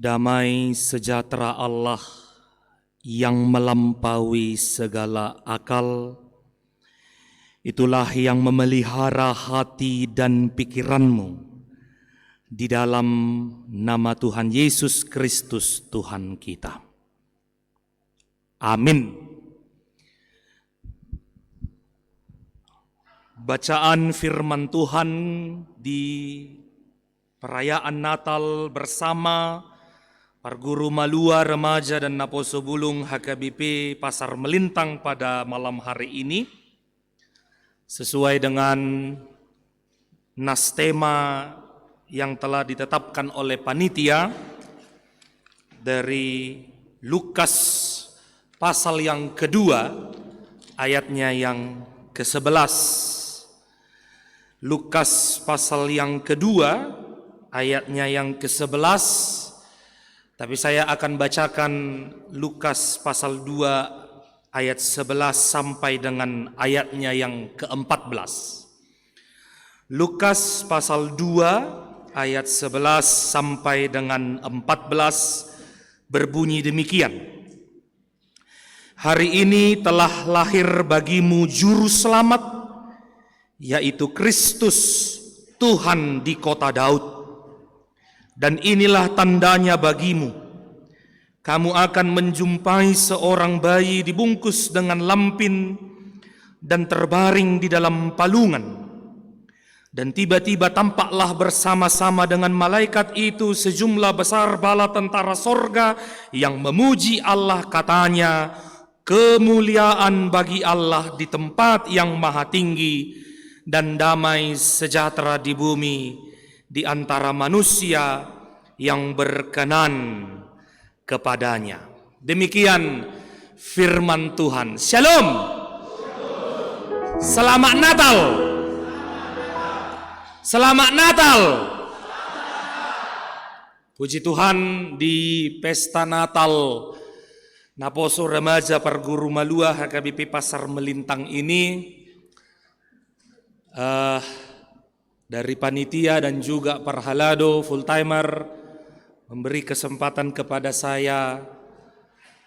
Damai sejahtera Allah yang melampaui segala akal, itulah yang memelihara hati dan pikiranmu di dalam nama Tuhan Yesus Kristus Tuhan kita. Amin. Bacaan firman Tuhan di perayaan Natal bersama Parguru Malua Remaja dan Naposo Bulung HKBP Pasar Melintang pada malam hari ini sesuai dengan nas tema yang telah ditetapkan oleh panitia dari Lukas pasal yang kedua ayatnya yang ke-11. Lukas pasal yang kedua ayatnya yang ke-11. Tapi saya akan bacakan Lukas pasal 2 ayat 11 sampai dengan ayatnya yang ke-14. Lukas pasal 2 ayat 11 sampai dengan 14 berbunyi demikian. Hari ini telah lahir bagimu juru selamat, yaitu Kristus Tuhan di kota Daud. Dan inilah tandanya bagimu, kamu akan menjumpai seorang bayi dibungkus dengan lampin dan terbaring di dalam palungan. Dan tiba-tiba tampaklah bersama-sama dengan malaikat itu sejumlah besar bala tentara sorga yang memuji Allah, katanya, kemuliaan bagi Allah di tempat yang maha tinggi dan damai sejahtera di bumi di antara manusia yang berkenan kepadanya. Demikian firman Tuhan. Shalom. Selamat Natal. Selamat Natal. Puji Tuhan, di pesta Natal Naposo Remaja Parguru Malua HKBP Pasar Melintang ini dari panitia dan juga Parhalado full timer memberi kesempatan kepada saya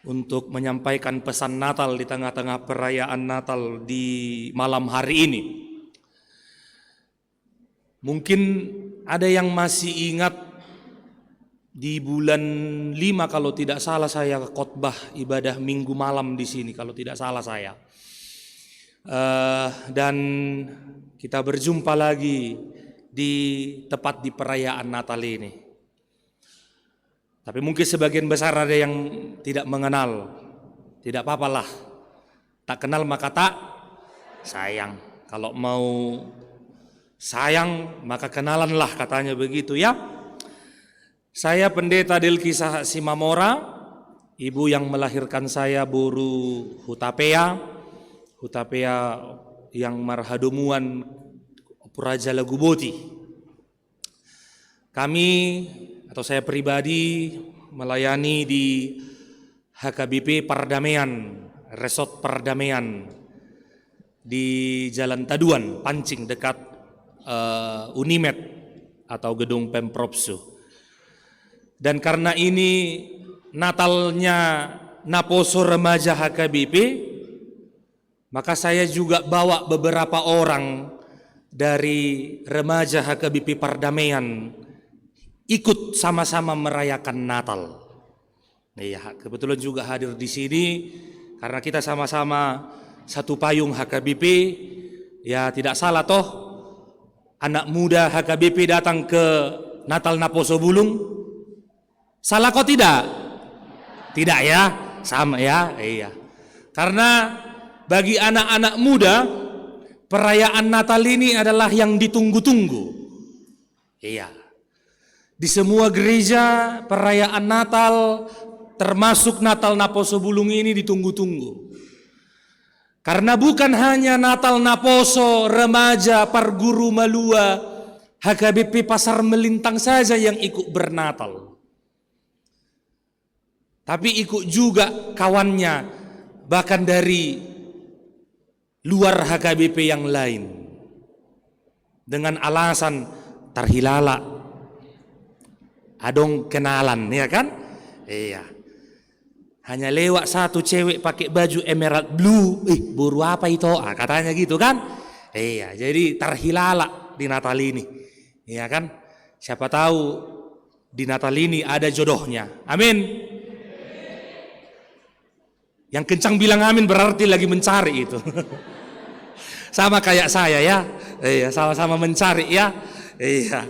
untuk menyampaikan pesan Natal di tengah-tengah perayaan Natal di malam hari ini. Mungkin ada yang masih ingat di bulan 5 kalau tidak salah saya khotbah ibadah minggu malam di sini kalau tidak salah saya. Dan kita berjumpa lagi tepat di perayaan Natal ini. Tapi mungkin sebagian besar ada yang tidak mengenal. Tidak apa-apalah. Tak kenal maka tak sayang. Kalau mau sayang maka kenalanlah, katanya begitu ya. Saya Pendeta Delkisah Simamora, ibu yang melahirkan saya Buru Hutapea yang marhadomuan Puraja Laguboti. Kami atau saya pribadi melayani di HKBP Pardamaian, Resort Pardamaian di Jalan Taduan, Pancing, dekat Unimed atau gedung Pemprovsu. Dan karena ini Natalnya Naposo Remaja HKBP, maka saya juga bawa beberapa orang dari remaja HKBP Pardamaian ikut sama-sama merayakan Natal. Iya, kebetulan juga hadir di sini karena kita sama-sama satu payung HKBP. Ya tidak salah toh, anak muda HKBP datang ke Natal Naposo Bulung. Salah kok tidak? Tidak ya, sama ya. Iya. Karena bagi anak-anak muda, perayaan Natal ini adalah yang ditunggu-tunggu. Iya. Di semua gereja perayaan Natal termasuk Natal Naposo Bulung ini ditunggu-tunggu. Karena bukan hanya Natal Naposo Remaja Parguru Malua HKBP Pasar Melintang saja yang ikut bernatal. Tapi ikut juga kawannya bahkan dari luar HKBP yang lain dengan alasan tarhilala adong kenalan, ya kan? Iya. Hanya lewat satu cewek pakai baju emerald blue, buru apa itu? Katanya gitu kan? Iya, jadi terhilalak di Natal ini, iya kan? Siapa tahu di Natal ini ada jodohnya. Amin. Yang kencang bilang amin berarti lagi mencari itu. Sama kayak saya ya. Iya, sama-sama mencari ya. Iya.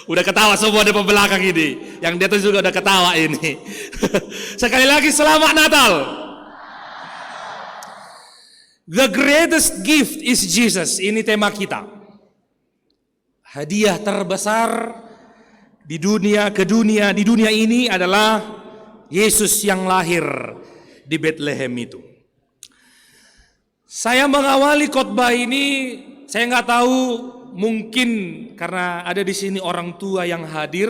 Udah ketawa semua di belakang ini. Yang di atas juga udah ketawa ini. Sekali lagi selamat Natal. The greatest gift is Jesus. Ini tema kita. Hadiah terbesar di dunia ini adalah Yesus yang lahir di Bethlehem itu. Saya mengawali khotbah ini, saya nggak tahu, mungkin karena ada di sini orang tua yang hadir,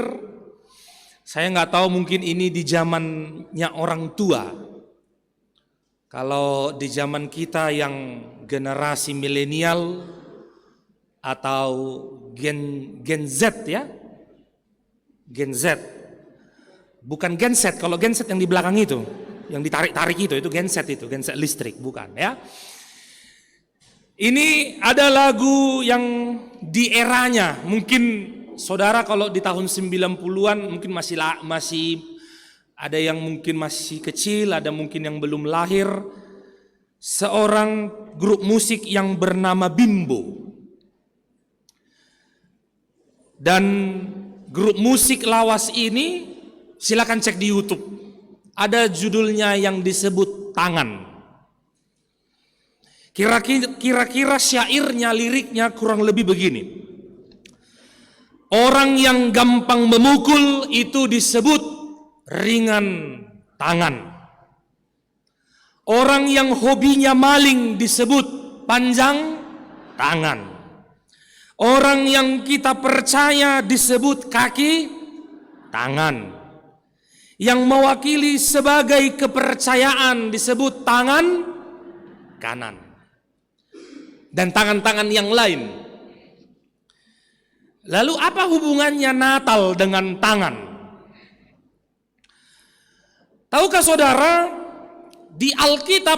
saya nggak tahu mungkin ini di zamannya orang tua. Kalau di zaman kita yang generasi milenial atau Gen Z ya, Gen Z, bukan Gen Z. Kalau Gen Z yang di belakang itu, yang ditarik-tarik itu Gen Z listrik, bukan ya. Ini ada lagu yang di eranya, mungkin saudara kalau di tahun 90-an mungkin masih ada yang mungkin masih kecil, ada mungkin yang belum lahir. Seorang grup musik yang bernama Bimbo. Dan grup musik lawas ini silakan cek di YouTube. Ada judulnya yang disebut Tangan. Kira-kira syairnya, liriknya kurang lebih begini. Orang yang gampang memukul itu disebut ringan tangan. Orang yang hobinya maling disebut panjang tangan. Orang yang kita percaya disebut kaki tangan. Yang mewakili sebagai kepercayaan disebut tangan kanan. Dan tangan-tangan yang lain. Lalu apa hubungannya Natal dengan tangan? Tahukah saudara, di Alkitab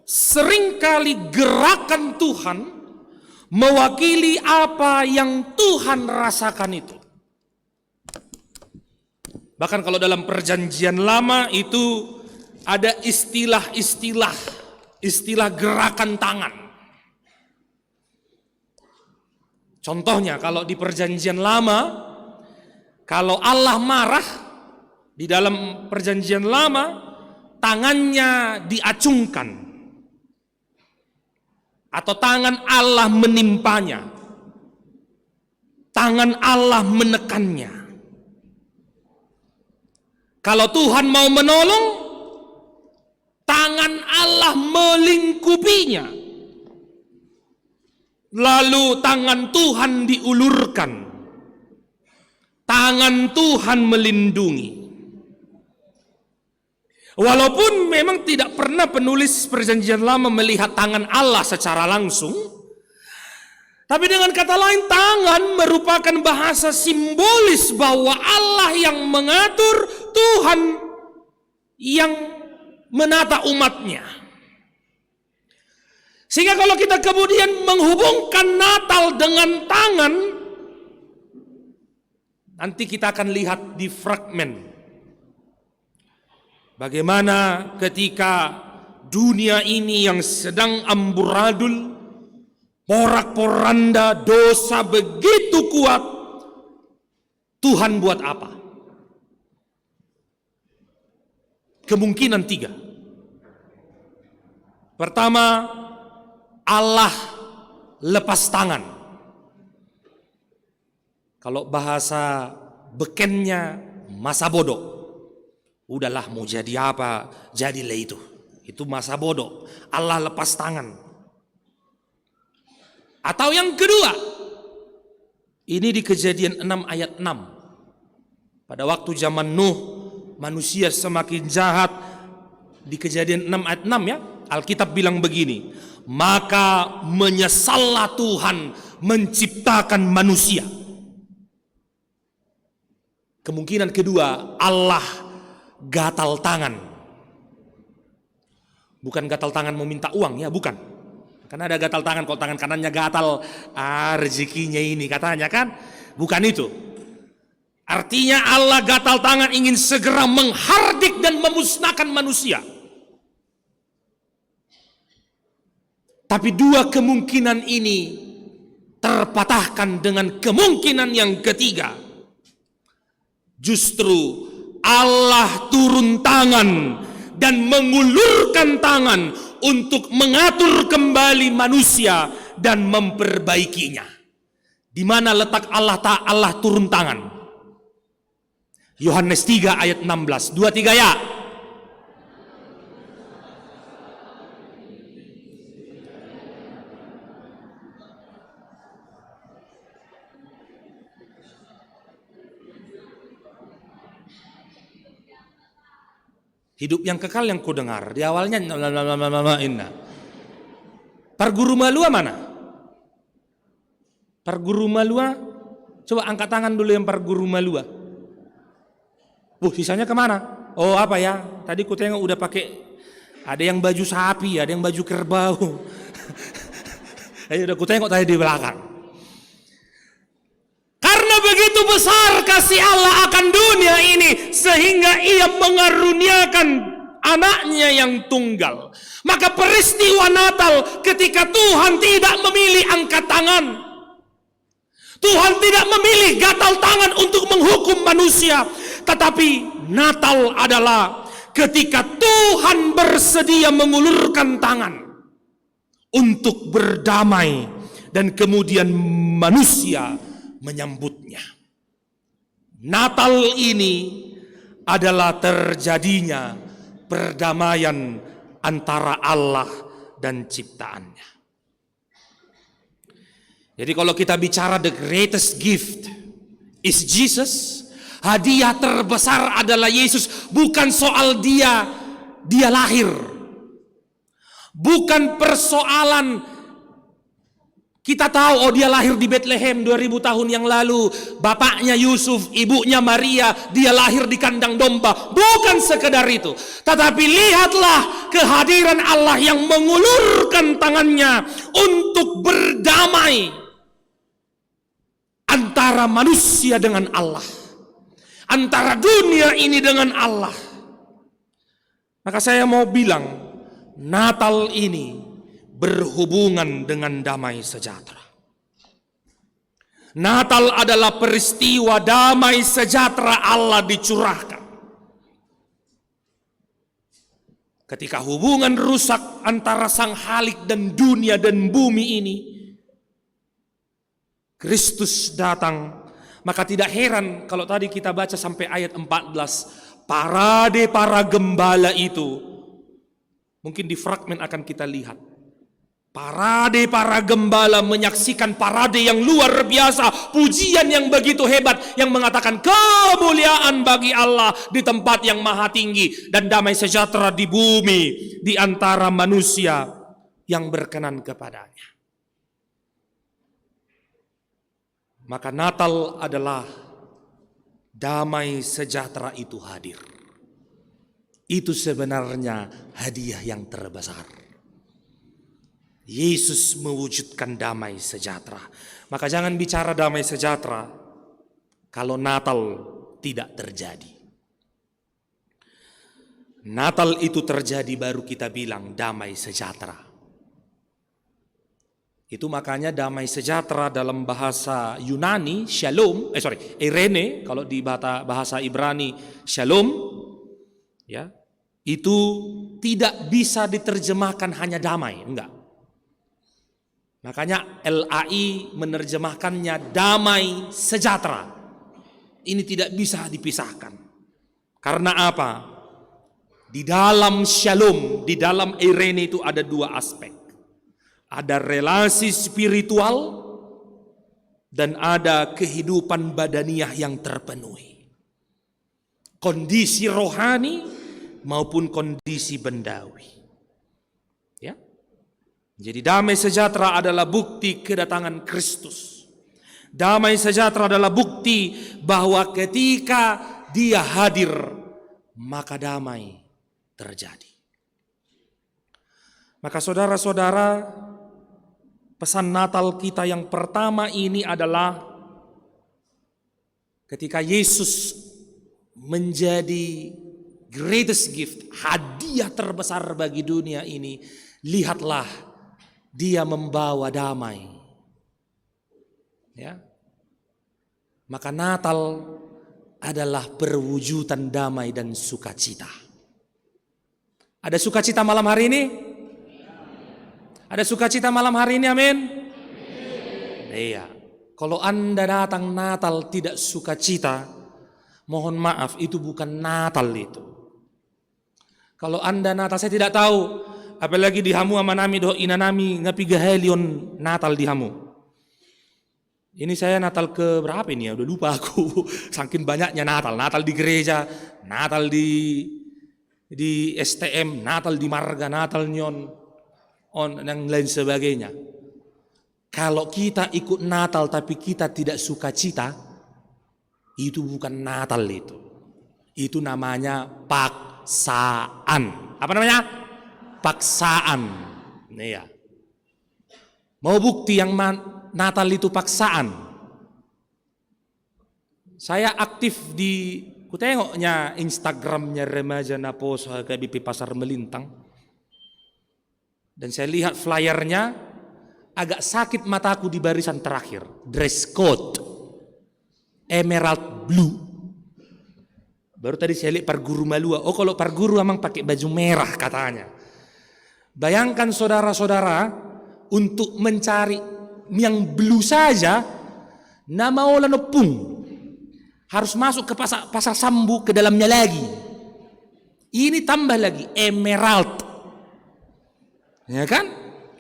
seringkali gerakan Tuhan mewakili apa yang Tuhan rasakan itu. Bahkan kalau dalam perjanjian lama itu ada istilah gerakan tangan. Contohnya kalau di perjanjian lama, kalau Allah marah di dalam perjanjian lama, tangannya diacungkan atau tangan Allah menimpanya, tangan Allah menekannya. Kalau Tuhan mau menolong, tangan Allah melingkupinya. Lalu tangan Tuhan diulurkan, tangan Tuhan melindungi. Walaupun memang tidak pernah penulis perjanjian lama melihat tangan Allah secara langsung, tapi dengan kata lain tangan merupakan bahasa simbolis bahwa Allah yang mengatur, Tuhan yang menata umatnya. Sehingga kalau kita kemudian menghubungkan Natal dengan tangan, nanti kita akan lihat di fragmen bagaimana ketika dunia ini yang sedang amburadul, porak-poranda, dosa begitu kuat, Tuhan buat apa? Kemungkinan 3. Pertama, Allah lepas tangan. Kalau bahasa bekennya masa bodoh. Udahlah mau jadi apa, jadilah itu. Itu masa bodoh. Allah lepas tangan. Atau yang kedua, ini di Kejadian 6 ayat 6. Pada waktu zaman Nuh, manusia semakin jahat. Di Kejadian 6 ayat 6 ya, Alkitab bilang begini. Maka menyesallah Tuhan menciptakan manusia. Kemungkinan kedua, Allah gatal tangan. Bukan gatal tangan mau minta uang ya, bukan. Karena ada gatal tangan, kalau tangan kanannya gatal, rezekinya ini katanya kan. Bukan itu. Artinya Allah gatal tangan ingin segera menghardik dan memusnahkan manusia. Tapi dua kemungkinan ini terpatahkan dengan kemungkinan yang ketiga. Justru Allah turun tangan dan mengulurkan tangan untuk mengatur kembali manusia dan memperbaikinya. Di mana letak Allah turun tangan? Yohanes 3 ayat 16. 2-3 ya. Hidup yang kekal yang kudengar. Di awalnya inna. Parguru malua mana? Parguru malua. Coba angkat tangan dulu yang parguru malua. Sisanya kemana? Oh apa ya? Tadi ku tengok udah pakai. Ada yang baju sapi, ada yang baju kerbau. Ayo udah ku tengok tadi di belakang. Karena begitu besar kasih Allah akan dunia ini, sehingga ia mengaruniakan anaknya yang tunggal. Maka peristiwa Natal ketika Tuhan tidak memilih angkat tangan, Tuhan tidak memilih gatal tangan untuk menghukum manusia, tetapi Natal adalah ketika Tuhan bersedia mengulurkan tangan untuk berdamai dan kemudian manusia menyambutnya. Natal ini adalah terjadinya perdamaian antara Allah dan ciptaannya. Jadi kalau kita bicara the greatest gift is Jesus, hadiah terbesar adalah Yesus. Bukan soal dia lahir, bukan persoalan kita tahu dia lahir di Bethlehem 2000 tahun yang lalu, bapaknya Yusuf, ibunya Maria, dia lahir di kandang domba. Bukan sekedar itu, tetapi lihatlah kehadiran Allah yang mengulurkan tangannya untuk berdamai antara manusia dengan Allah, antara dunia ini dengan Allah. Maka saya mau bilang, Natal ini berhubungan dengan damai sejahtera. Natal adalah peristiwa damai sejahtera Allah dicurahkan. Ketika hubungan rusak antara Sang Khalik dan dunia dan bumi ini, Kristus datang. Maka tidak heran kalau tadi kita baca sampai ayat 14, parade para gembala itu, mungkin di fragmen akan kita lihat. Parade para gembala menyaksikan parade yang luar biasa, pujian yang begitu hebat yang mengatakan kemuliaan bagi Allah di tempat yang maha tinggi dan damai sejahtera di bumi di antara manusia yang berkenan kepadanya. Maka Natal adalah damai sejahtera itu hadir. Itu sebenarnya hadiah yang terbesar. Yesus mewujudkan damai sejahtera. Maka jangan bicara damai sejahtera kalau Natal tidak terjadi. Natal itu terjadi baru kita bilang damai sejahtera. Itu makanya damai sejahtera dalam bahasa Yunani shalom, Irene, kalau di bahasa Ibrani shalom, ya, itu tidak bisa diterjemahkan hanya damai, enggak. Makanya LAI menerjemahkannya damai sejahtera. Ini tidak bisa dipisahkan. Karena apa? Di dalam shalom, di dalam Irene itu ada dua aspek. Ada relasi spiritual dan ada kehidupan badaniah yang terpenuhi. Kondisi rohani maupun kondisi bendawi. Jadi damai sejahtera adalah bukti kedatangan Kristus. Damai sejahtera adalah bukti bahwa ketika Dia hadir, maka damai terjadi. Maka saudara-saudara, pesan Natal kita yang pertama ini adalah ketika Yesus menjadi greatest gift, hadiah terbesar bagi dunia ini, lihatlah Dia membawa damai. Ya. Maka Natal adalah perwujudan damai dan sukacita. Ada sukacita malam hari ini? Ada sukacita malam hari ini, amin? Iya. Kalau Anda datang Natal tidak sukacita, mohon maaf, itu bukan Natal itu. Kalau Anda Natal, saya tidak tahu, apalagi di hamu sama nami do inanami ngapi gahelion Natal di hamu. Ini saya Natal ke berapa ini ya? Udah lupa aku. Saking banyaknya Natal. Natal di gereja, Natal di STM, Natal di marga, Natal nyon, dan lain sebagainya. Kalau kita ikut Natal tapi kita tidak sukacita, itu bukan Natal itu. Itu namanya paksaan. Apa namanya? Paksaan. Iya. Mau bukti yang Natal itu paksaan? Saya aktif ku tengoknya Instagramnya remaja Napos KBP Pasar Melintang. Dan saya lihat flyernya, agak sakit mataku di barisan terakhir. Dress code emerald blue. Baru tadi saya lihat Parguru Malua. Oh, kalau Parguru memang pakai baju merah katanya. Bayangkan saudara-saudara, untuk mencari yang blue saja, nama orang nepung harus masuk ke pasar Sambu ke dalamnya lagi. Ini tambah lagi emerald, ya kan?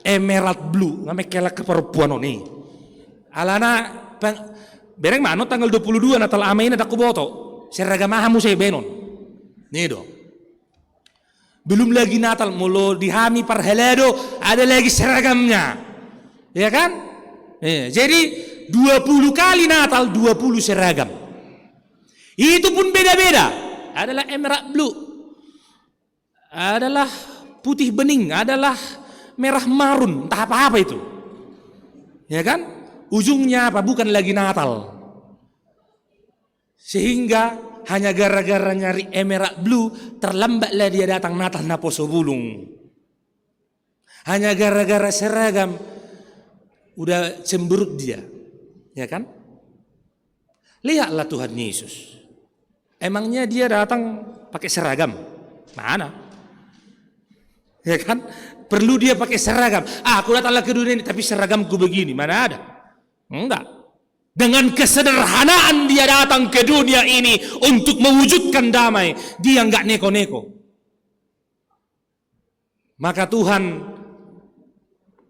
Emerald blue, namanya kelak keperempuan nih. Alana bereng mano tanggal 22 Natal amain ada kuboto. Seragam hamu saya benon. Nih dong. Belum lagi Natal mulo dihami parhelado ada lagi seragamnya. Ya kan? Jadi 20 kali Natal 20 seragam. Itu pun beda-beda. Adalah emerald blue, adalah putih bening, adalah merah marun, entah apa-apa itu. Ya kan? Ujungnya apa? Bukan lagi Natal. Sehingga hanya gara-gara nyari emerald blue, terlambatlah dia datang Natal na Poso Bulung. Hanya gara-gara seragam, udah cemberut dia, ya kan? Lihatlah Tuhan Yesus. Emangnya dia datang pakai seragam? Mana? Ya kan? Perlu dia pakai seragam. Aku datanglah ke dunia ini tapi seragamku begini. Mana ada? Enggak. Dengan kesederhanaan dia datang ke dunia ini untuk mewujudkan damai. Dia enggak neko-neko. Maka Tuhan,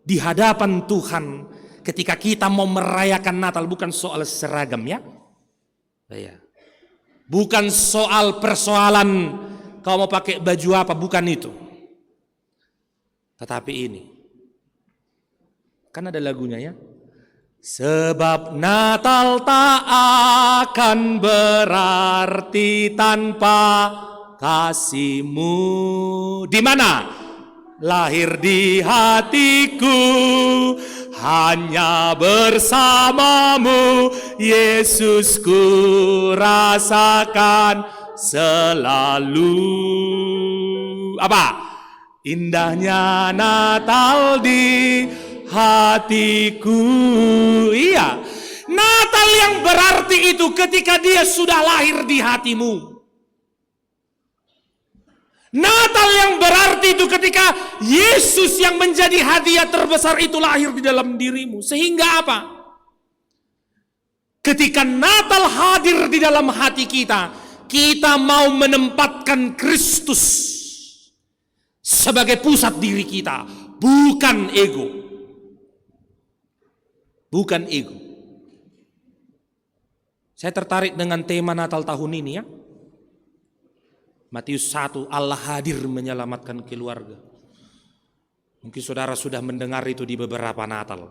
di hadapan Tuhan, ketika kita mau merayakan Natal, bukan soal seragam ya. Bukan soal persoalan kau mau pakai baju apa, bukan itu. Tetapi ini, kan ada lagunya ya. Sebab Natal tak akan berarti tanpa kasih-Mu. Di mana? Lahir di hatiku, hanya bersamamu, Yesus ku rasakan selalu. Apa? Indahnya Natal di hatiku. Iya, Natal yang berarti itu ketika dia sudah lahir di hatimu. Natal yang berarti itu ketika Yesus yang menjadi hadiah terbesar itu lahir di dalam dirimu. Sehingga apa? Ketika Natal hadir di dalam hati kita, kita mau menempatkan Kristus sebagai pusat diri kita, bukan ego. Bukan ego. Saya tertarik dengan tema Natal tahun ini ya. Matius 1, Allah hadir menyelamatkan keluarga. Mungkin saudara sudah mendengar itu di beberapa Natal.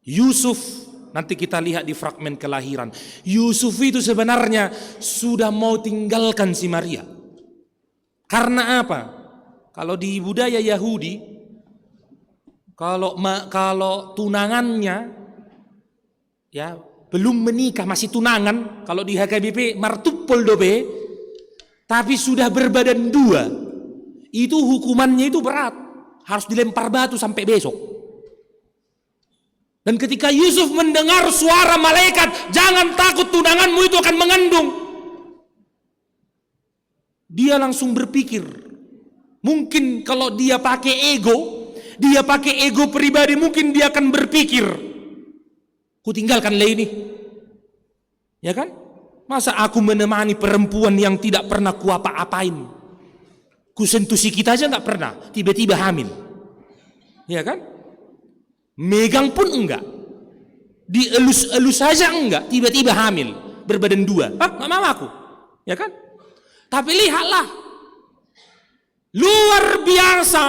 Yusuf, nanti kita lihat di fragmen kelahiran. Yusuf itu sebenarnya sudah mau tinggalkan si Maria. Karena apa? Kalau di budaya Yahudi, kalau tunangannya ya belum menikah, masih tunangan, kalau di HKBP martupol dobe, tapi sudah berbadan dua, itu hukumannya itu berat, harus dilempar batu sampai besok. Dan ketika Yusuf mendengar suara malaikat, jangan takut, tunanganmu itu akan mengandung, dia langsung berpikir, mungkin kalau dia pakai ego pribadi, mungkin dia akan berpikir, ku tinggalkanlah ini, ya kan? Masa aku menemani perempuan yang tidak pernah ku apa-apain, ku sentuh sikit aja nggak pernah, tiba-tiba hamil, ya kan? Megang pun enggak, dielus-elus saja enggak, tiba-tiba hamil, berbadan dua, nggak mau aku, ya kan? Tapi lihatlah, luar biasa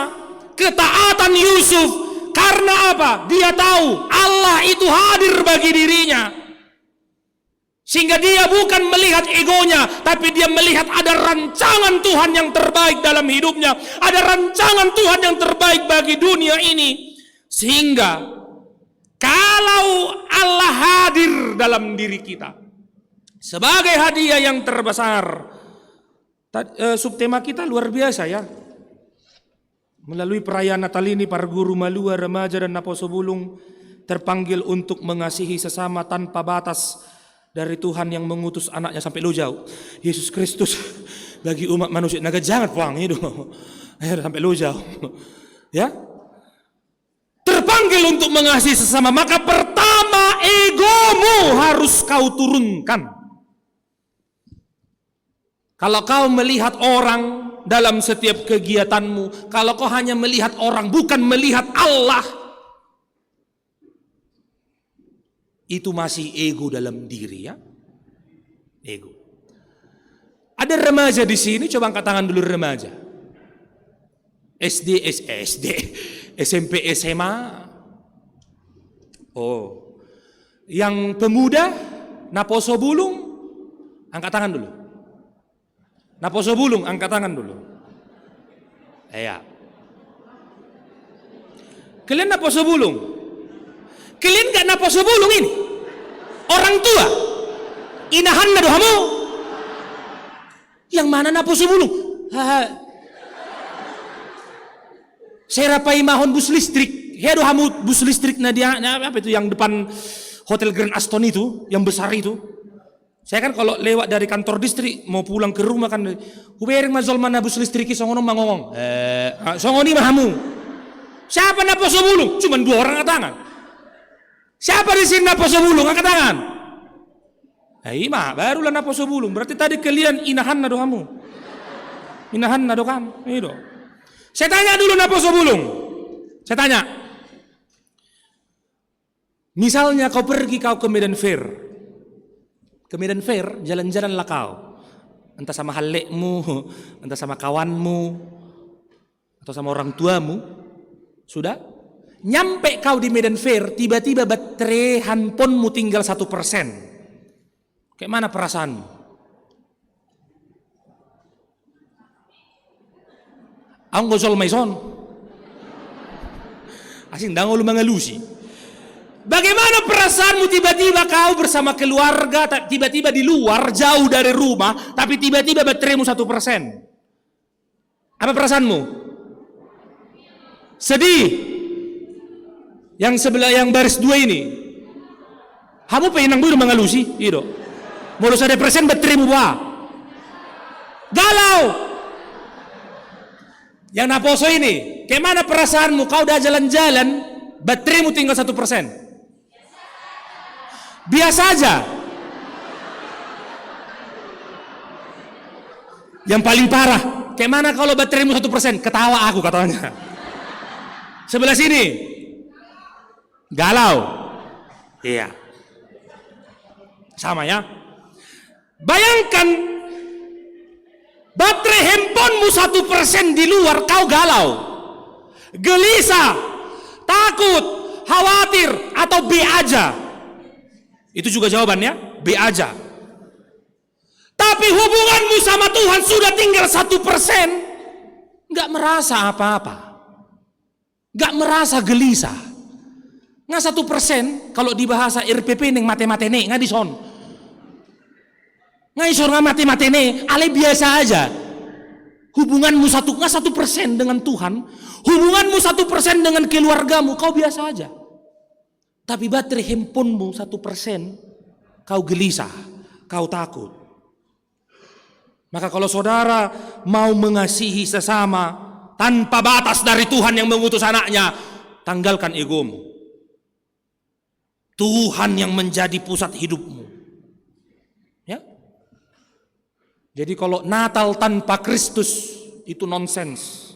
ketaatan Yusuf. Karena apa? Dia tahu Allah itu hadir bagi dirinya, sehingga dia bukan melihat egonya, tapi dia melihat ada rancangan Tuhan yang terbaik dalam hidupnya, ada rancangan Tuhan yang terbaik bagi dunia ini. Sehingga kalau Allah hadir dalam diri kita sebagai hadiah yang terbesar, subtema kita luar biasa ya. Melalui perayaan Natal ini, para guru, malua, remaja, dan naposobulung terpanggil untuk mengasihi sesama tanpa batas dari Tuhan yang mengutus anaknya sampai lo jauh, Yesus Kristus, bagi umat manusia. Naga jangan puang itu sampai lo jauh, ya. Terpanggil untuk mengasihi sesama, maka pertama egomu harus kau turunkan. Kalau kau melihat orang dalam setiap kegiatanmu, kalau kau hanya melihat orang, bukan melihat Allah, itu masih ego dalam diri, ya. Ego. Ada remaja di sini, coba angkat tangan dulu remaja. SD, SMP, SMA. Oh. Yang pemuda, naposobulung, angkat tangan dulu. Naposobulung, angkat tangan dulu. Ya. Kalian naposobulung? Kalian gak naposobulung ini? Orang tua? Inahan na dohamu? Yang mana naposobulung? Saya rapai mahon bus listrik. Ya dohamu bus listrik na dia, apa itu yang depan Hotel Grand Aston itu, yang besar itu. Saya kan kalau lewat dari kantor distrik mau pulang ke rumah kan, hubereng mazol mana bus listriki songono mangongong. Songoni mahamu. Siapa naposobulung? Cuman 2 orang angkat tangan. Siapa di sini naposobulung? Angkat tangan. Ima, barulah naposobulung. Berarti tadi kalian inahan na dohamu. Inahan na dokan. Itu. Saya tanya dulu naposobulung. Saya tanya. Misalnya kau pergi ke Medan Fair. Ke Medan Fair, jalan-jalanlah kau, entah sama halekmu, entah sama kawanmu, atau sama orang tuamu. Sudah nyampe kau di Medan Fair, tiba-tiba baterai handphonemu tinggal 1%. Kayak mana perasaanmu? Ang gosol maison asing dangol mangalusi. Bagaimana perasaanmu tiba-tiba kau bersama keluarga, tiba-tiba di luar jauh dari rumah, tapi tiba-tiba bateraimu 1%? Apa perasaanmu? Sedih. Yang sebelah, yang baris 2 ini, kamu pengen dulu mengalusi, gitu. Modus ada persen bateraimu bah. Galau. Yang naposo ini, kayak mana perasaanmu? Kau udah jalan-jalan, bateraimu tinggal 1%. Biasa aja. Yang paling parah, kayak mana kalau bateraimu 1%? Ketawa aku katanya. Sebelah sini galau. Iya. Sama ya. Bayangkan baterai handphonemu 1% di luar, kau galau, gelisah, takut, khawatir, atau B aja. Itu juga jawabannya, B aja. Tapi hubunganmu sama Tuhan sudah tinggal 1%, nggak merasa apa-apa, nggak merasa gelisah. Nggak 1%, kalau di bahasa RPP neng mate-matene nggak dison. Nggak isor nggak mate-matene, ale biasa aja. Hubunganmu nggak 1% dengan Tuhan, hubunganmu 1% dengan keluargamu, kau biasa aja. Tapi baterai handphonemu 1%, kau gelisah, kau takut. Maka kalau saudara mau mengasihi sesama tanpa batas dari Tuhan yang mengutus anaknya, tanggalkan egomu. Tuhan yang menjadi pusat hidupmu. Ya. Jadi kalau Natal tanpa Kristus itu nonsens.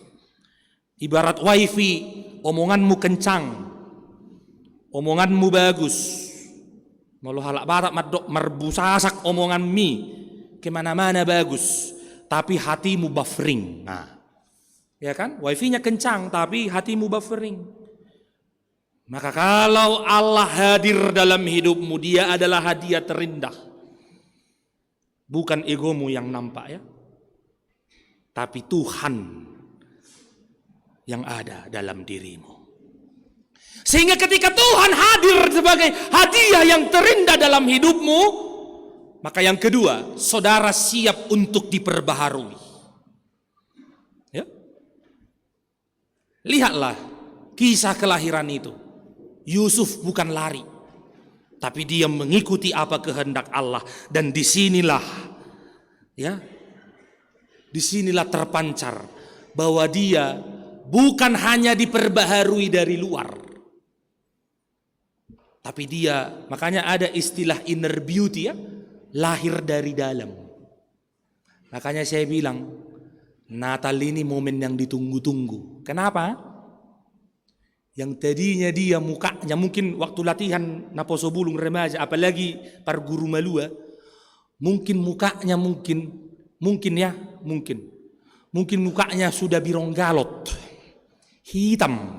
Ibarat wifi, omonganmu kencang, omonganmu bagus. Malu halak batak madok merbusasak omongan mi kemana-mana bagus, tapi hatimu buffering. Nah, ya kan? Wifi-nya kencang, tapi hatimu buffering. Maka kalau Allah hadir dalam hidupmu, Dia adalah hadiah terindah. Bukan egomu yang nampak ya, tapi Tuhan yang ada dalam dirimu. Sehingga ketika Tuhan hadir sebagai hadiah yang terindah dalam hidupmu, maka yang kedua, saudara siap untuk diperbaharui. Ya? Lihatlah kisah kelahiran itu. Yusuf bukan lari, tapi dia mengikuti apa kehendak Allah, dan disinilah terpancar bahwa dia bukan hanya diperbaharui dari luar, tapi dia, makanya ada istilah inner beauty ya, lahir dari dalam. Makanya saya bilang Natal ini momen yang ditunggu-tunggu. Kenapa? Yang tadinya dia mukanya mungkin waktu latihan naposo bulung remaja, apalagi para guru malua, mungkin mukanya mungkin mukanya sudah birong galot, hitam,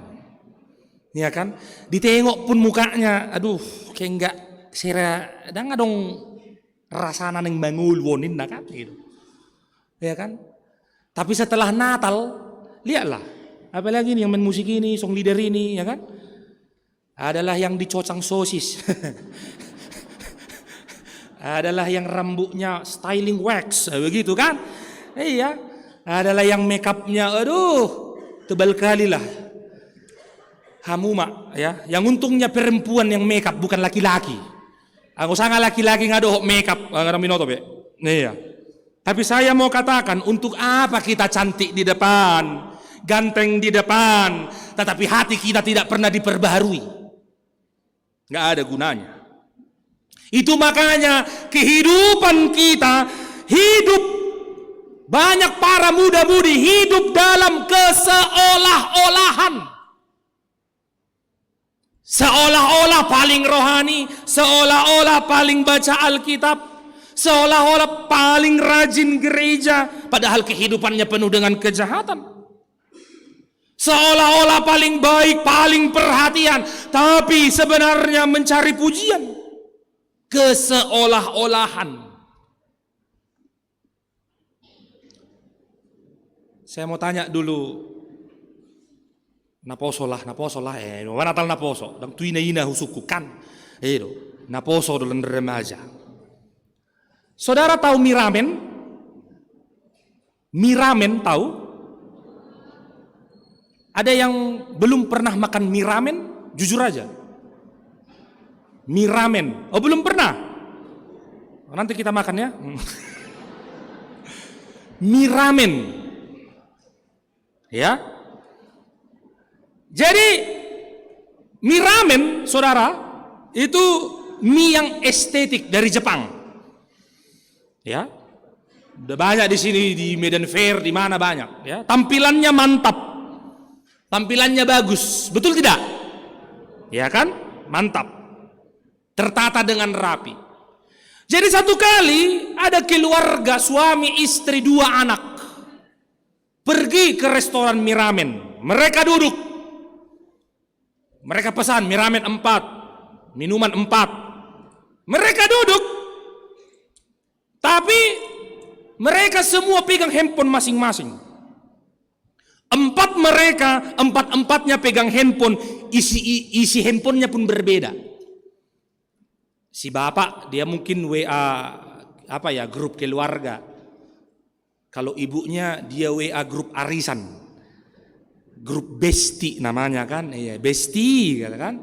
ya kan? Ditengok pun mukanya, aduh, kayak enggak sera, dong rasana neng mangulwonin kan, gitu, ya kan? Tapi setelah Natal, lihatlah. Apalagi nih yang main musik ini, song leader ini, ya kan? Adalah yang dicocang sosis. Adalah yang rambutnya styling wax, begitu kan? Iya. Adalah yang make upnya, aduh, tebal kali lah. Hamuma, ya. Yang untungnya perempuan yang make up, bukan laki-laki. Aku sangat laki-laki ngadoh make up, ngarang minoto be. Iya. Tapi saya mau katakan, untuk apa kita cantik di depan? Ganteng di depan, tetapi hati kita tidak pernah diperbaharui, nggak ada gunanya. Itu makanya kehidupan kita hidup, banyak para muda-mudi hidup dalam keseolah-olahan, seolah-olah paling rohani, seolah-olah paling baca Alkitab, seolah-olah paling rajin gereja, padahal kehidupannya penuh dengan kejahatan. Seolah-olah paling baik, paling perhatian, tapi sebenarnya mencari pujian. Keseolah-olahan. Saya mau tanya dulu, naposo lah, Natal naposo, dan tuina-ina husuku kan, naposo dolan remaja. Saudara tahu miramen? Miramen tahu? Ada yang belum pernah makan miramen? Jujur aja. Miramen. Oh, belum pernah? Nanti kita makan ya. Miramen. Ya. Jadi miramen, saudara, itu mie yang estetik dari Jepang. Ya. Udah banyak di sini, di Medan Fair, di mana banyak, ya. Tampilannya mantap. Tampilannya bagus, betul tidak? Ya kan? Mantap. Tertata dengan rapi. Jadi satu kali ada keluarga suami istri 2 anak pergi ke restoran miramen. Mereka duduk. Mereka pesan mie ramen 4, minuman 4. Mereka duduk, tapi mereka semua pegang handphone masing-masing. Empat-empatnya pegang handphone, isi handphonenya pun berbeda. Si bapak dia mungkin WA grup keluarga. Kalau ibunya dia WA grup arisan. Grup besti namanya kan, iya besti kan.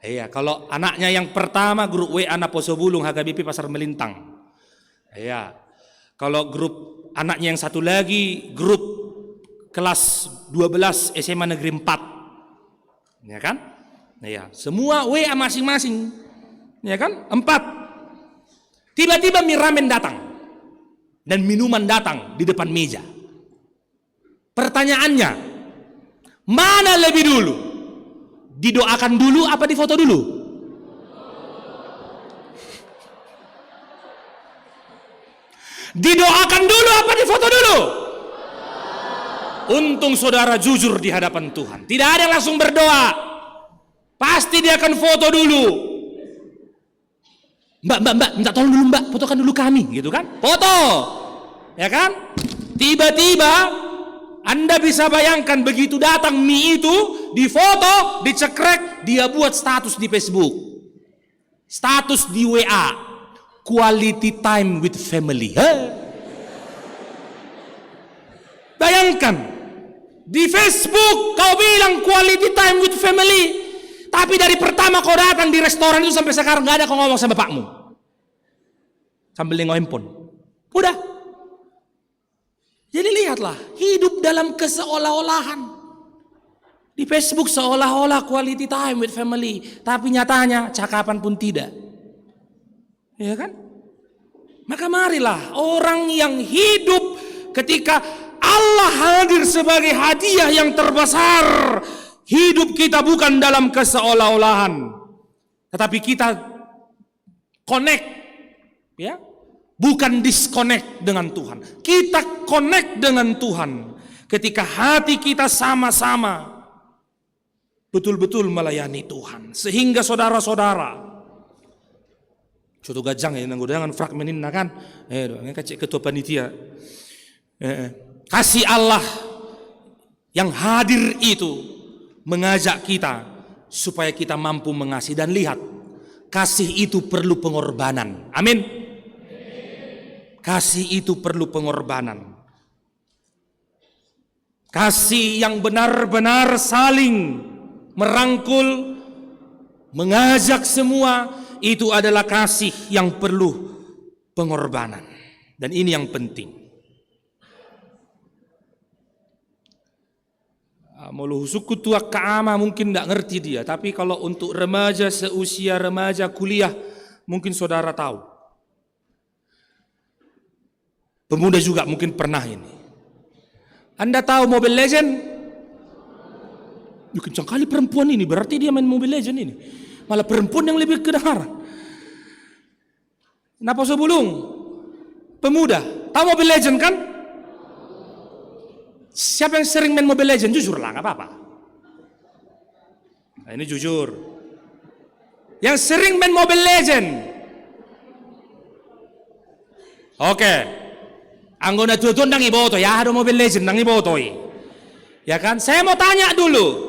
Iya, kalau anaknya yang pertama grup WA Naposo Bulung HKBP Pasar Melintang. Iya. Kalau grup anaknya yang satu lagi grup kelas 12 SMA Negeri 4. Ya kan? Iya, semua WA masing-masing. Ya kan? 4. Tiba-tiba mie ramen datang dan minuman datang di depan meja. Pertanyaannya, mana lebih dulu? Didoakan dulu apa difoto dulu? Didoakan dulu apa difoto dulu? Untung saudara jujur di hadapan Tuhan. Tidak ada yang langsung berdoa. Pasti dia akan foto dulu. Mbak, minta tolong dulu mbak, fotokan dulu kami, gitu kan? Foto, ya kan? Tiba-tiba Anda bisa bayangkan begitu datang mie itu, difoto, dicekrek, dia buat status di Facebook, status di WA, quality time with family. Bayangkan, di Facebook kau bilang quality time with family, tapi dari pertama kau datang di restoran itu sampai sekarang nggak ada kau ngomong sama bapakmu, sambil nengok handphone. Udah. Jadi lihatlah, hidup dalam keseolah-olahan. Di Facebook seolah-olah quality time with family, tapi nyatanya cakapan pun tidak. Ya kan? Maka marilah orang yang hidup ketika Allah hadir sebagai hadiah yang terbesar. Hidup kita bukan dalam keseolah-olahan, tetapi kita connect, ya. Bukan disconnect dengan Tuhan. Kita connect dengan Tuhan ketika hati kita sama-sama betul-betul melayani Tuhan. Sehingga saudara-saudara, contoh gajang ya, dengan fragmen ini kan, kacik ketua panitia, kasih Allah yang hadir itu mengajak kita supaya kita mampu mengasihi, dan lihat, kasih itu perlu pengorbanan. Amin. Kasih itu perlu pengorbanan. Kasih yang benar-benar saling merangkul, mengajak semua, itu adalah kasih yang perlu pengorbanan. Dan ini yang penting. Mulu suku tua kaama mungkin tidak ngerti dia, tapi kalau untuk remaja seusia remaja kuliah mungkin saudara tahu. Pemuda juga mungkin pernah ini. Anda tahu Mobile Legend? Kencang kali perempuan ini, berarti dia main Mobile Legend ini. Malah perempuan yang lebih kedengaran. Naposo Bulung, pemuda, tahu Mobile Legend kan? Siapa yang sering main Mobile Legend? Jujur lah, nggak apa-apa. Nah, ini jujur. Yang sering main Mobile Legend. Oke. Anggona tuh nang iboto ya, ada Mobile Legend nang iboto. Ya kan? Saya mau tanya dulu.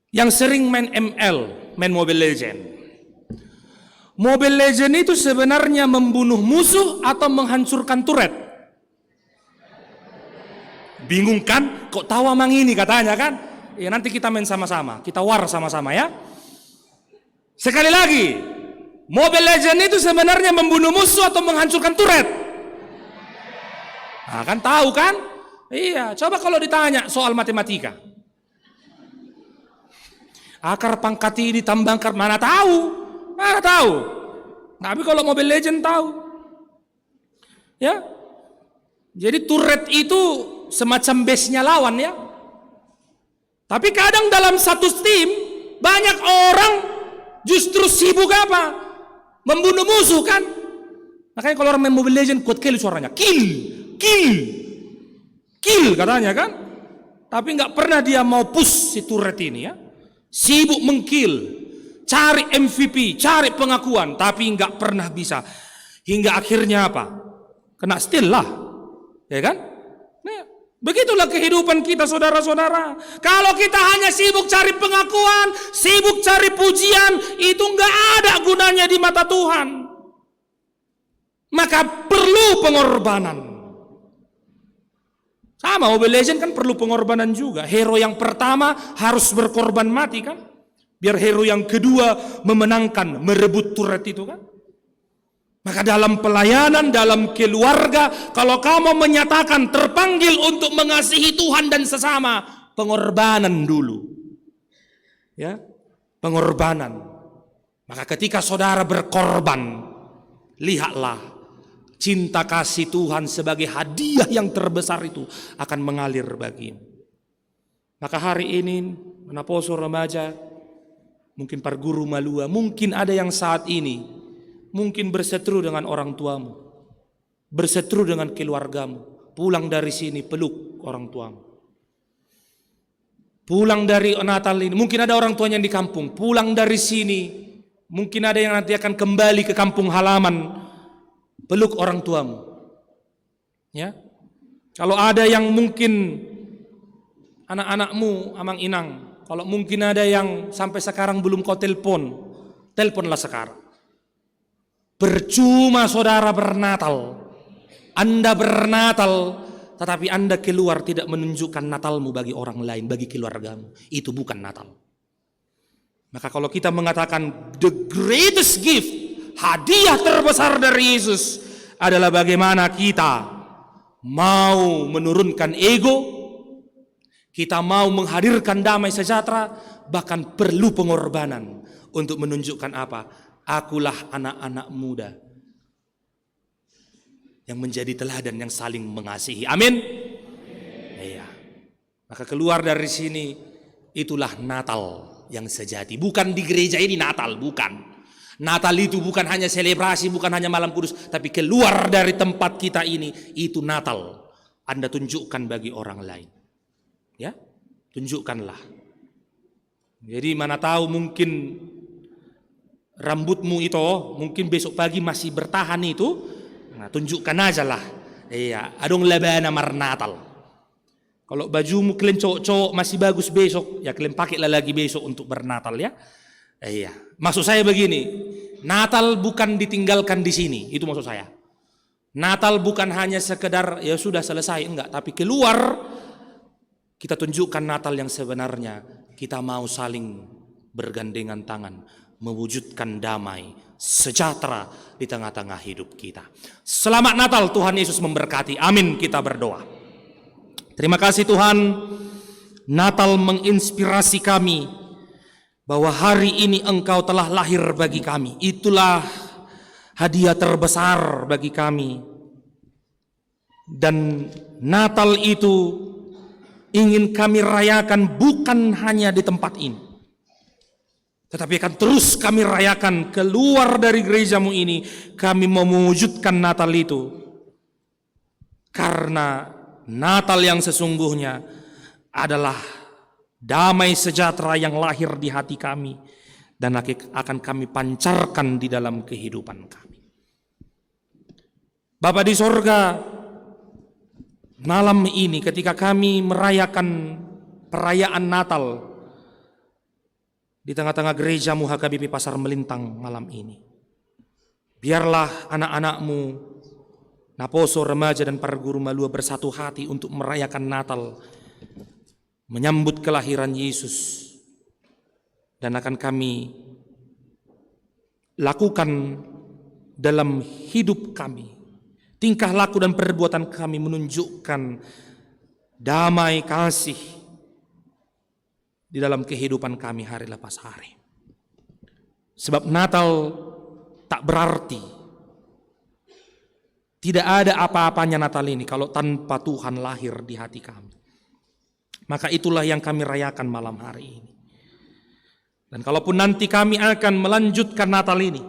Yang sering main ML, main Mobile Legend. Mobile Legend itu sebenarnya membunuh musuh atau menghancurkan turret? Bingung kan? Kok tahu mang ini katanya kan? Ya nanti kita main sama-sama, kita war sama-sama ya. Sekali lagi, Mobile Legend itu sebenarnya membunuh musuh atau menghancurkan turret? Nah, kan tahu kan? Iya, coba kalau ditanya soal matematika. Akar pangkat ini tambah akar, mana tahu? Mana tahu? Tapi kalau Mobile Legend tahu. Ya. Jadi turret itu semacam base-nya lawan ya. Tapi kadang dalam satu tim banyak orang justru sibuk apa? Membunuh musuh kan? Makanya kalau orang main Mobile Legend kuat kali suaranya, kill katanya kan, tapi nggak pernah dia mau push si turret ini ya. Sibuk mengkill, cari MVP, cari pengakuan, tapi nggak pernah bisa. Hingga akhirnya apa? Kena still lah, ya kan? Nah, begitulah kehidupan kita, saudara-saudara. Kalau kita hanya sibuk cari pengakuan, sibuk cari pujian, itu nggak ada gunanya di mata Tuhan. Maka perlu pengorbanan. Sama, Mobile Legends kan perlu pengorbanan juga. Hero yang pertama harus berkorban mati kan, biar hero yang kedua memenangkan, merebut turret itu kan. Maka dalam pelayanan, dalam keluarga, kalau kamu menyatakan terpanggil untuk mengasihi Tuhan dan sesama, pengorbanan dulu. Ya, pengorbanan. Maka ketika saudara berkorban, lihatlah cinta kasih Tuhan sebagai hadiah yang terbesar itu akan mengalir bagimu. Maka hari ini, Manaposo remaja, mungkin para guru malua, mungkin ada yang saat ini mungkin berseteru dengan orang tuamu, berseteru dengan keluargamu. Pulang dari sini peluk orang tuamu. Pulang dari Natal ini, mungkin ada orang tuanya yang di kampung. Pulang dari sini, mungkin ada yang nanti akan kembali ke kampung halaman. Peluk orang tuamu. Ya. Kalau ada yang mungkin anak-anakmu, amang inang, kalau mungkin ada yang sampai sekarang belum kau teleponlah sekarang. Percuma saudara bernatal. Anda bernatal, tetapi Anda keluar tidak menunjukkan Natalmu bagi orang lain, bagi keluargamu. Itu bukan Natal. Maka kalau kita mengatakan the greatest gift, hadiah terbesar dari Yesus adalah bagaimana kita mau menurunkan ego, kita mau menghadirkan damai sejahtera, bahkan perlu pengorbanan untuk menunjukkan apa? Akulah anak-anak muda yang menjadi teladan yang saling mengasihi. Amin. Iya. Maka keluar dari sini, itulah Natal yang sejati. Bukan di gereja ini Natal, bukan. Natal itu bukan hanya selebrasi, bukan hanya malam kudus, tapi keluar dari tempat kita ini, itu Natal. Anda tunjukkan bagi orang lain. Ya, tunjukkanlah. Jadi mana tahu mungkin rambutmu itu, mungkin besok pagi masih bertahan itu, nah, tunjukkan aja lah. Iya, adong labana mar Natal. Kalau bajumu kalian cowok-cowok masih bagus besok, ya kalian pakailah lagi besok untuk bernatal ya. Iya, maksud saya begini, Natal bukan ditinggalkan di sini, itu maksud saya. Natal bukan hanya sekedar ya sudah selesai, enggak, tapi keluar kita tunjukkan Natal yang sebenarnya. Kita mau saling bergandengan tangan, mewujudkan damai, sejahtera di tengah-tengah hidup kita. Selamat Natal, Tuhan Yesus memberkati. Amin, kita berdoa. Terima kasih Tuhan, Natal menginspirasi kami bahwa hari ini Engkau telah lahir bagi kami. Itulah hadiah terbesar bagi kami. Dan Natal itu ingin kami rayakan bukan hanya di tempat ini, tetapi akan terus kami rayakan keluar dari gerejamu ini. Kami mewujudkan Natal itu. Karena Natal yang sesungguhnya adalah damai sejahtera yang lahir di hati kami dan akan kami pancarkan di dalam kehidupan kami. Bapa di sorga, malam ini ketika kami merayakan perayaan Natal di tengah-tengah gerejamu HKBP Pasar Melintang malam ini, biarlah anak-anakmu, Naposo remaja dan para guru malua bersatu hati untuk merayakan Natal, menyambut kelahiran Yesus, dan akan kami lakukan dalam hidup kami. Tingkah laku dan perbuatan kami menunjukkan damai kasih di dalam kehidupan kami hari lepas hari. Sebab Natal tak berarti, tidak ada apa-apanya Natal ini kalau tanpa Tuhan lahir di hati kami. Maka itulah yang kami rayakan malam hari ini. Dan kalaupun nanti kami akan melanjutkan Natal ini,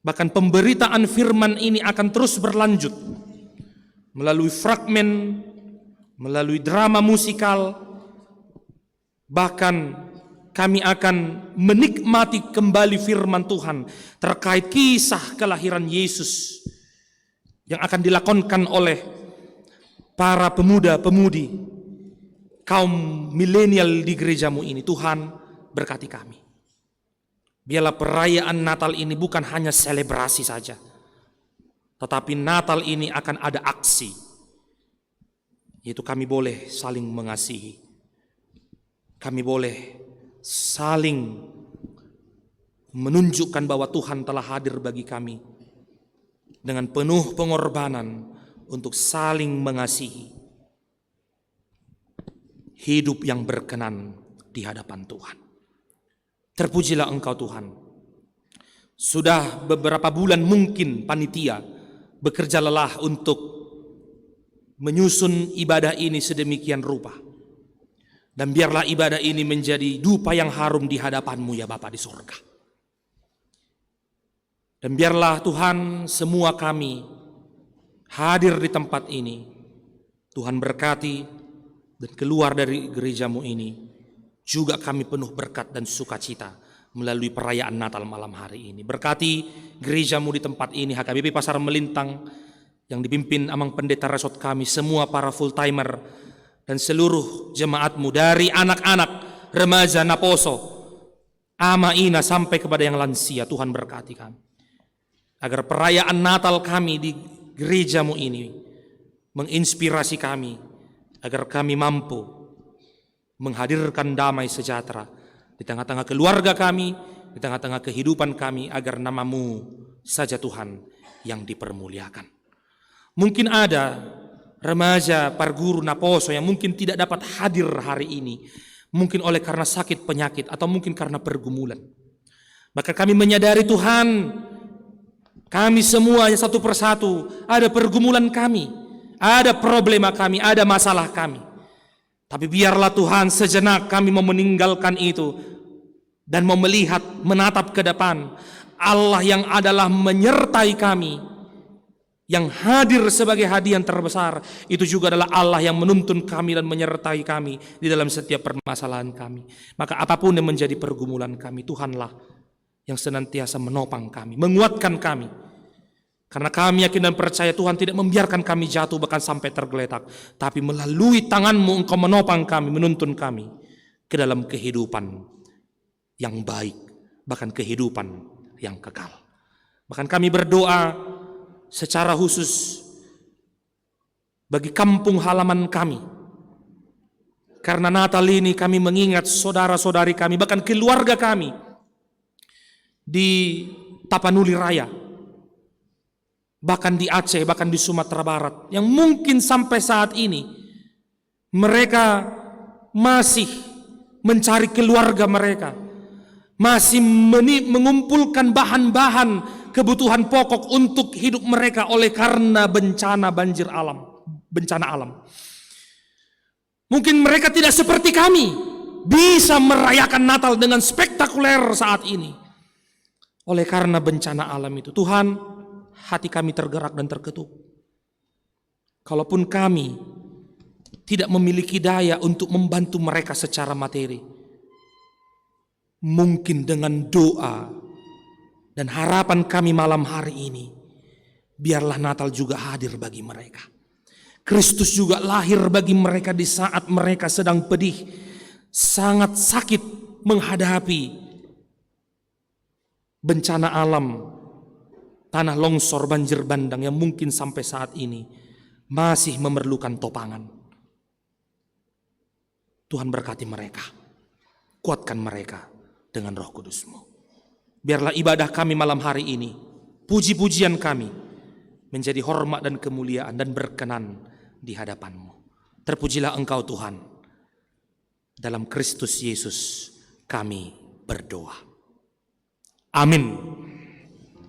bahkan pemberitaan firman ini akan terus berlanjut melalui fragmen, melalui drama musikal, bahkan kami akan menikmati kembali firman Tuhan terkait kisah kelahiran Yesus yang akan dilakonkan oleh para pemuda-pemudi kaum milenial di gerejamu ini. Tuhan, berkati kami. Biarlah perayaan Natal ini bukan hanya selebrasi saja, tetapi Natal ini akan ada aksi, yaitu kami boleh saling mengasihi. Kami boleh saling menunjukkan bahwa Tuhan telah hadir bagi kami dengan penuh pengorbanan untuk saling mengasihi. Hidup yang berkenan di hadapan Tuhan. Terpujilah Engkau Tuhan. Sudah beberapa bulan mungkin panitia bekerja lelah untuk menyusun ibadah ini sedemikian rupa. Dan biarlah ibadah ini menjadi dupa yang harum di hadapan-Mu ya Bapa di surga. Dan biarlah Tuhan semua kami hadir di tempat ini, Tuhan berkati dan keluar dari gereja-Mu ini juga kami penuh berkat dan sukacita melalui perayaan Natal malam hari ini. Berkati gereja-Mu di tempat ini, HKBP Pasar Melintang yang dipimpin Amang Pendeta Resort kami, semua para full timer dan seluruh jemaat-Mu dari anak-anak, remaja, naposo, ama, ina sampai kepada yang lansia. Tuhan berkati kami agar perayaan Natal kami di gereja-Mu ini menginspirasi kami agar kami mampu menghadirkan damai sejahtera di tengah-tengah keluarga kami, di tengah-tengah kehidupan kami, agar nama-Mu saja Tuhan yang dipermuliakan. Mungkin ada remaja, parguru, naposo yang mungkin tidak dapat hadir hari ini, mungkin oleh karena sakit penyakit atau mungkin karena pergumulan. Maka kami menyadari Tuhan, kami semuanya satu persatu ada pergumulan kami, ada problema kami, ada masalah kami. Tapi biarlah Tuhan sejenak kami mau meninggalkan itu dan mau melihat, menatap ke depan Allah yang adalah menyertai kami, yang hadir sebagai hadiah yang terbesar. Itu juga adalah Allah yang menuntun kami dan menyertai kami di dalam setiap permasalahan kami. Maka apapun yang menjadi pergumulan kami, Tuhanlah yang senantiasa menopang kami, menguatkan kami. Karena kami yakin dan percaya Tuhan tidak membiarkan kami jatuh bahkan sampai tergeletak, tapi melalui tangan-Mu Engkau menopang kami, menuntun kami ke dalam kehidupan yang baik, bahkan kehidupan yang kekal. Bahkan kami berdoa secara khusus bagi kampung halaman kami. Karena Natal ini kami mengingat saudara-saudari kami, bahkan keluarga kami di Tapanuli Raya, bahkan di Aceh, bahkan di Sumatera Barat, yang mungkin sampai saat ini mereka masih mencari keluarga mereka, masih mengumpulkan bahan-bahan kebutuhan pokok untuk hidup mereka oleh karena bencana banjir alam, bencana alam. Mungkin mereka tidak seperti kami bisa merayakan Natal dengan spektakuler saat ini oleh karena bencana alam itu. Tuhan, hati kami tergerak dan terketuk. Kalaupun kami tidak memiliki daya untuk membantu mereka secara materi, mungkin dengan doa dan harapan kami malam hari ini, biarlah Natal juga hadir bagi mereka. Kristus juga lahir bagi mereka di saat mereka sedang pedih, sangat sakit menghadapi bencana alam, tanah longsor, banjir bandang yang mungkin sampai saat ini masih memerlukan topangan. Tuhan berkati mereka, kuatkan mereka dengan Roh Kudus-Mu. Biarlah ibadah kami malam hari ini, puji-pujian kami menjadi hormat dan kemuliaan dan berkenan di hadapan-Mu. Terpujilah Engkau Tuhan. Dalam Kristus Yesus kami berdoa. Amin.